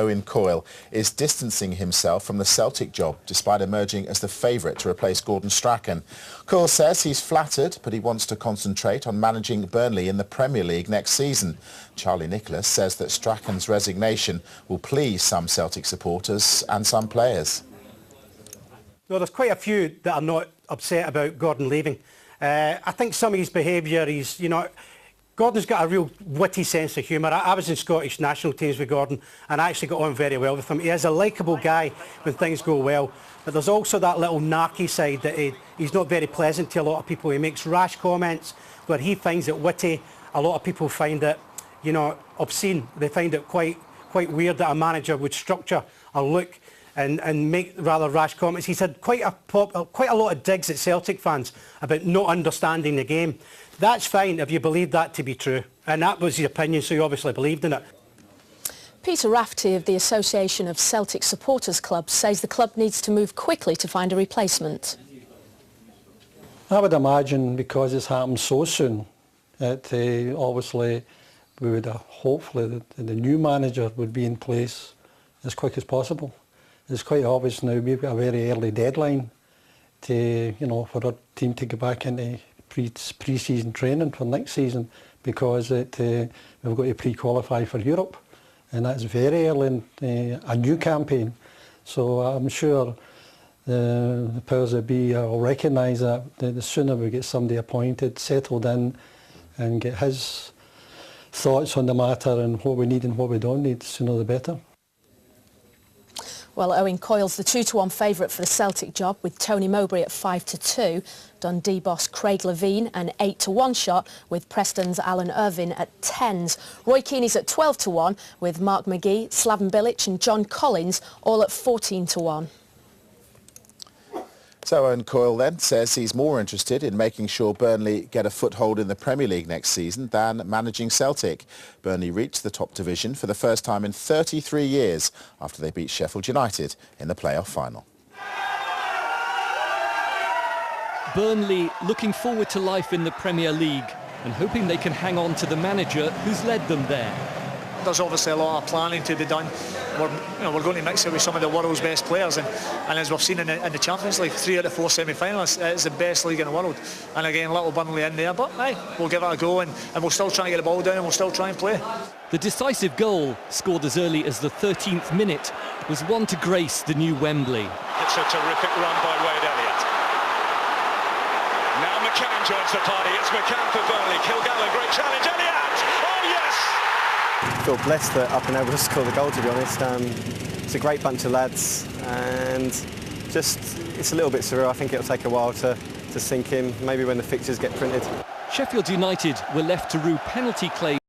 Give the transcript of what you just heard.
Owen Coyle is distancing himself from the Celtic job despite emerging as the favourite to replace Gordon Strachan. Coyle says he's flattered, but he wants to concentrate on managing Burnley in the Premier League next season. Charlie Nicholas says that Strachan's resignation will please some Celtic supporters and some players. No, there's quite a few that are not upset about Gordon leaving. I think some of his behaviour, Gordon's got a real witty sense of humour. I was in Scottish national teams with Gordon and I actually got on very well with him. He is a likeable guy when things go well, but there's also that little narky side that he's not very pleasant to a lot of people. He makes rash comments where he finds it witty. A lot of people find it, obscene. They find it quite weird that a manager would structure a look and make rather rash comments. He's had quite a lot of digs at Celtic fans about not understanding the game. That's fine if you believe that to be true, and that was his opinion, so you obviously believed in it. Peter Rafferty of the Association of Celtic Supporters Clubs says the club needs to move quickly to find a replacement. I would imagine because it's happened so soon that obviously we would hopefully the new manager would be in place as quick as possible. It's quite obvious now we've got a very early deadline to, for our team to get back into pre-season training for next season because we've got to pre-qualify for Europe, and that's very early in a new campaign. So I'm sure the powers that be will recognise that the sooner we get somebody appointed, settled in, and get his thoughts on the matter and what we need and what we don't need, the sooner the better. Well, Owen Coyle's the 2-1 favourite for the Celtic job, with Tony Mowbray at 5-2, Dundee boss Craig Levein an 8-1 shot, with Preston's Alan Irvine at 10s. Roy Keane's at 12-1, with Mark McGee, Slaven Bilic and John Collins all at 14-1. So Owen Coyle then says he's more interested in making sure Burnley get a foothold in the Premier League next season than managing Celtic. Burnley reached the top division for the first time in 33 years after they beat Sheffield United in the playoff final. Burnley looking forward to life in the Premier League and hoping they can hang on to the manager who's led them there. There's obviously a lot of planning to be done. We're going to mix it with some of the world's best players, and as we've seen in the Champions League, 3 out of 4 semi-finalists, it's the best league in the world. And again, little Burnley in there, but hey, we'll give it a go, and we'll still try and get the ball down, and we'll still try and play. The decisive goal, scored as early as the 13th minute, was one to grace the new Wembley. It's a terrific run by Wade Elliott. Now McCann joins the party. It's McCann for Burnley. Kilgallen, great challenge. Elliott! Oh yes! I feel blessed that I've been able to score the goal, to be honest. It's a great bunch of lads, and it's a little bit surreal. I think it'll take a while to sink in, maybe when the fixtures get printed. Sheffield United were left to rue penalty claims